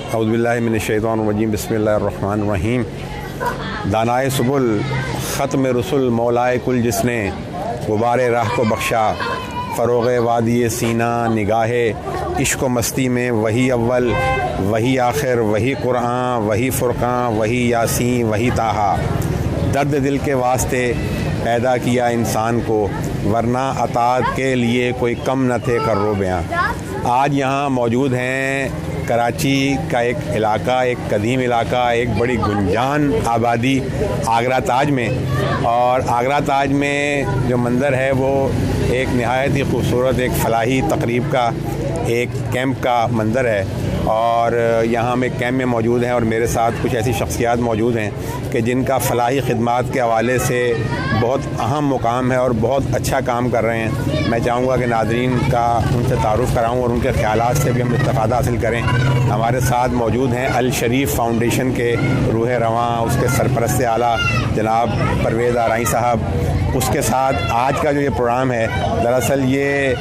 اعوذ باللہ من الشیطان الرجیم، بسم اللہ الرحمن الرحیم۔ دانائے سبل ختم رسول مولائے کل، جس نے غبار راہ کو بخشا، فروغ وادی سینہ نگاہ عشق و مستی میں وہی اول وہی آخر، وہی قرآن وہی فرقان، وہی یاسین وہی طٰہٰ۔ درد دل کے واسطے پیدا کیا انسان کو، ورنہ اطاعت کے لیے کوئی کم نہ تھے کرو بیاں۔ آج یہاں موجود ہیں کراچی کا ایک علاقہ، ایک قدیم علاقہ، ایک بڑی گنجان آبادی آگرہ تاج میں، اور آگرہ تاج میں جو منظر ہے وہ ایک نہایت ہی خوبصورت ایک فلاحی تقریب کا، ایک کیمپ کا منظر ہے۔ اور یہاں ہم ایک کیمپ میں موجود ہیں، اور میرے ساتھ کچھ ایسی شخصیات موجود ہیں کہ جن کا فلاحی خدمات کے حوالے سے بہت اہم مقام ہے اور بہت اچھا کام کر رہے ہیں۔ میں چاہوں گا کہ ناظرین کا ان سے تعارف کراؤں اور ان کے خیالات سے بھی ہم استفادہ حاصل کریں۔ ہمارے ساتھ موجود ہیں الشریف فاؤنڈیشن کے روح رواں، اس کے سرپرست اعلیٰ جناب پرویز آرائی صاحب۔ اس کے ساتھ آج کا جو یہ پروگرام ہے، دراصل یہ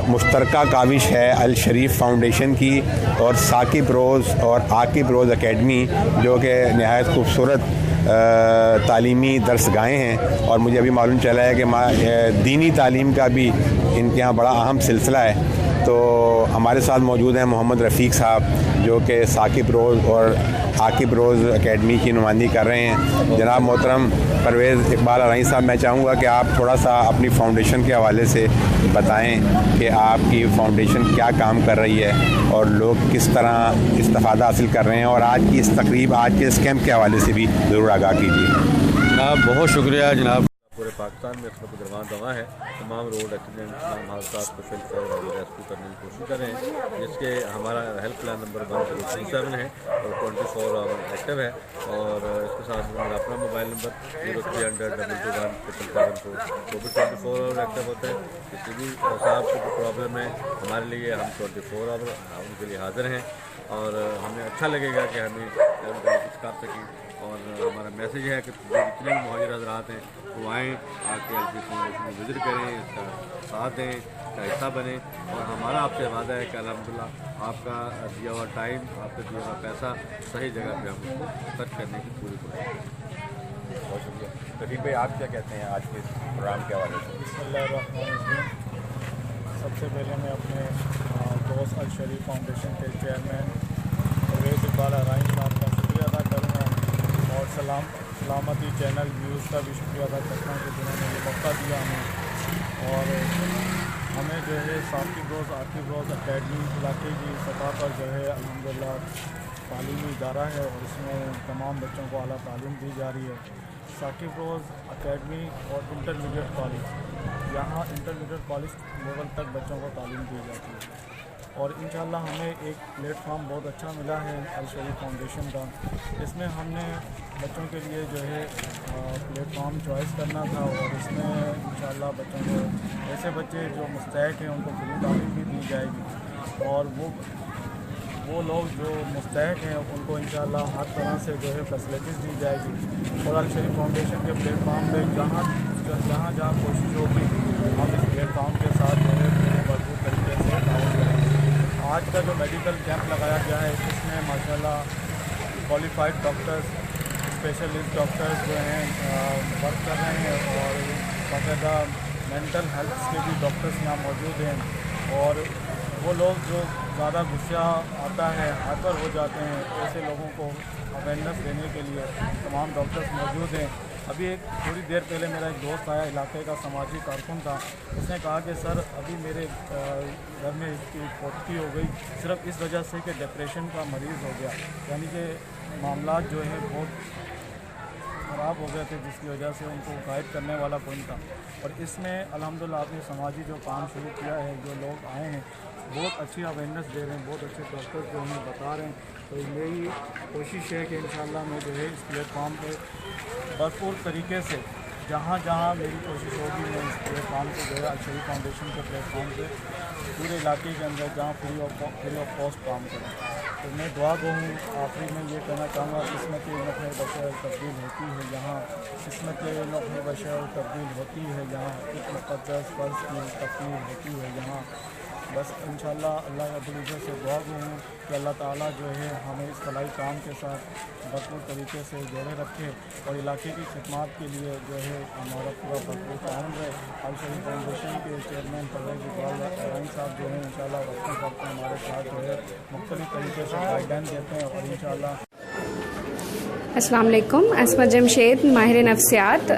مشترکہ کاوش ہے الشریف فاؤنڈیشن کی اور ثاقب روز اور عاقب روز اکیڈمی، جو کہ نہایت خوبصورت تعلیمی درس گاہیں ہیں، اور مجھے ابھی معلوم چلا ہے کہ دینی تعلیم کا بھی ان کے یہاں بڑا اہم سلسلہ ہے۔ تو ہمارے ساتھ موجود ہیں محمد رفیق صاحب، جو کہ ثاقب روز اور عاقب روز اکیڈمی کی نمائندگی کر رہے ہیں۔ جناب محترم پرویز اقبال آرائی صاحب، میں چاہوں گا کہ آپ تھوڑا سا اپنی فاؤنڈیشن کے حوالے سے بتائیں کہ آپ کی فاؤنڈیشن کیا کام کر رہی ہے اور لوگ کس طرح استفادہ حاصل کر رہے ہیں، اور آج کی اس تقریب، آج کے اس کیمپ کے حوالے سے بھی ضرور آگاہ کیجیے۔ جناب بہت شکریہ جناب۔ پورے پاکستان میں اس وقت درمان دوا ہے، تمام روڈ ایکسیڈنٹ تمام حادثات کو فل کر اور ریسکیو کرنے کی کوشش کر رہے ہیں، جس کے ہمارا ہیلپ لائن نمبر 1037 ہے اور 24 آور ایکٹیو ہے، اور اس کے ساتھ ہمارا اپنا موبائل نمبر 0300 221 وہ بھی 24 آور ایکٹیو ہوتا ہے۔ کسی بھی صاحب کو کوئی پرابلم ہے ہمارے لیے، ہم 24 آور ان کے لیے حاضر ہیں، اور ہمیں اچھا لگے گا کہ ہمیں کچھ کر سکیں۔ اور ہمارا میسیج ہے کہ جتنے بھی مہاجر حضرات ہیں وہ آئیں، آ کے ایل فاؤنڈیشن میں وزٹ کریں، اس کا ساتھ دیں، اس کا حصہ بنیں، اور ہمارا آپ سے وعدہ ہے کہ الحمدللہ آپ کا دیا ہوا ٹائم، آپ کا دیا ہوا پیسہ صحیح جگہ پہ ہم اس کو خرچ کرنے کی پوری کوشش کریں۔ بہت شکریہ۔ رفیق بھائی، آپ کیا کہتے ہیں آج کے اس پروگرام کے حوالے سے؟ بسم اللہ الرحمن الرحیم۔ سب سے پہلے میں اپنے دوست الشریف فاؤنڈیشن کے چیئرمین پرویز اقبال آرائی صاحب کا شکریہ ادا کروں گا، اور سلامتی چینل نیوز کا بھی شکریہ ادا کرتا ہوں کہ جنہوں نے یہ موقع دیا ہمیں، اور ہمیں جو ہے ثاقب روز عاقب روز اکیڈمی علاقے کی سطح پر جو ہے الحمدللہ تعلیمی ادارہ ہے، اور اس میں تمام بچوں کو اعلیٰ تعلیم دی جا رہی ہے۔ ثاقب روز اکیڈمی اور انٹرمیڈیٹ کالج، یہاں انٹرمیڈیٹ کالج لیول تک بچوں کو تعلیم دی جاتی ہے، اور انشاءاللہ ہمیں ایک پلیٹ فارم بہت اچھا ملا ہے الشریف فاؤنڈیشن کا۔ اس میں ہم نے بچوں کے لیے جو ہے پلیٹ فارم چوائس کرنا تھا، اور اس میں انشاءاللہ بچوں کو، ایسے بچے جو مستحق ہیں ان کو فری تعلیم بھی دی جائے گی، اور وہ لوگ جو مستحق ہیں ان کو انشاءاللہ ہر طرح سے جو ہے فیسلٹیز دی جائے گی۔ اور الشریف فاؤنڈیشن کے پلیٹ فارم پہ جہاں کوشش ہوگی ہم اس پلیٹ فارم کے ساتھ جو ہے بھرپور طریقے سے تعاون کریں گے۔ آج کا جو میڈیکل کیمپ لگایا گیا ہے، اس میں ماشاءاللہ کوالیفائڈ ڈاکٹرز، اسپیشلسٹ ڈاکٹرز جو ہیں ورک کر رہے ہیں، اور باقاعدہ مینٹل ہیلتھ کے بھی ڈاکٹرز یہاں موجود ہیں، اور وہ لوگ جو زیادہ غصہ آتا ہے، ہائپر ہو جاتے ہیں، ایسے لوگوں کو اویئرنیس دینے کے لیے تمام ڈاکٹرز موجود ہیں۔ ابھی تھوڑی دیر پہلے میرا ایک دوست آیا، علاقے کا سماجی کارکن تھا، اس نے کہا کہ سر ابھی میرے گھر میں اس کی فوتگی ہو گئی صرف اس وجہ سے کہ ڈپریشن کا مریض ہو گیا، یعنی کہ معاملات جو ہے بہت خراب ہو گئے تھے، جس کی وجہ سے ان کو گائیڈ کرنے والا کوئی نہیں تھا۔ اور اس میں الحمدللہ آپ نے سماجی جو کام شروع کیا ہے، جو لوگ آئے ہیں بہت اچھی اویئرنیس دے رہے ہیں، بہت اچھے ڈاکٹرز جو ہمیں بتا رہے ہیں، تو میری کوشش ہے کہ انشاءاللہ میں جو ہے اس پلیٹ فارم پہ بھرپور طریقے سے جہاں جہاں میری کوشش ہوگی میں اس پلیٹ فارم کو جو ہے الشریف فاؤنڈیشن کے پلیٹ فارم پہ پورے علاقے کے اندر جہاں فری آف کاسٹ کام کروں۔ تو میں دعا گو ہوں، آخری میں یہ کہنا چاہوں گا، قسمت نقل بشر تبدیل ہوتی ہے یہاں، قسمت نقل بشر تبدیل ہوتی ہے یہاں، ایک مقدس فرض کی تکمیل ہوتی ہے یہاں، بس انشاءاللہ اللہ رب العزت سے دعا گو ہوں کہ اللہ تعالیٰ جو ہے ہمیں اس فلاحی کام کے ساتھ بھرپور طریقے سے جوڑے رکھے اور علاقے کی خدمات کے لیے جو ہے ہمارا پورا بھرپور تعاون رہے. الشریف فاؤنڈیشن کے چیئرمین پرویز اقبال رائن صاحب جو ہیں انشاءاللہ وقتاً فوقتاً ہمارے ساتھ جو ہے مختلف طریقے سے گائیڈ لائن دیتے ہیں اور انشاءاللہ. السلام علیکم. اسما جمشید، ماہر نفسیات.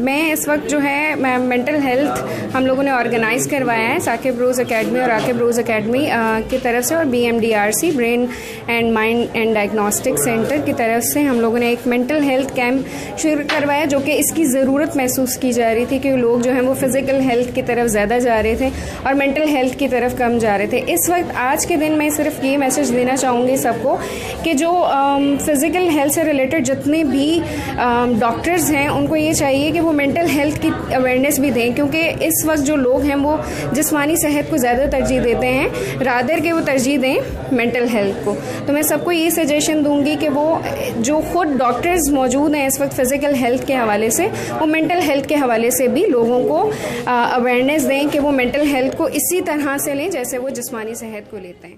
میں اس وقت جو ہے مینٹل ہیلتھ ہم لوگوں نے آرگنائز کروایا ہے ثاقب روز اکیڈمی اور عاقب روز اکیڈمی کی طرف سے، اور BMDRC brain and mind and diagnostic centre کی طرف سے ہم لوگوں نے ایک مینٹل ہیلتھ کیمپ شروع کروایا، جو کہ اس کی ضرورت محسوس کی جا رہی تھی کہ لوگ جو ہیں وہ فزیکل ہیلتھ کی طرف زیادہ جا رہے تھے اور مینٹل ہیلتھ کی طرف کم جا رہے تھے. اس وقت آج کے دن میں صرف یہ میسج دینا چاہوں گی سب کو کہ جو فزیکل ہیلتھ سے ریلیٹڈ جتنے بھی ڈاکٹرز ہیں ان کو یہ چاہیے کہ وہ مینٹل ہیلتھ کی اویئرنیس بھی دیں، کیونکہ اس وقت جو لوگ ہیں وہ جسمانی صحت کو زیادہ ترجیح دیتے ہیں رادر کہ وہ ترجیح دیں مینٹل ہیلتھ کو. تو میں سب کو یہ سجیشن دوں گی کہ وہ جو خود ڈاکٹرز موجود ہیں اس وقت فزیکل ہیلتھ کے حوالے سے، وہ مینٹل ہیلتھ کے حوالے سے بھی لوگوں کو اویئرنیس دیں کہ وہ مینٹل ہیلتھ کو اسی طرح سے لیں جیسے وہ جسمانی صحت کو لیتے ہیں.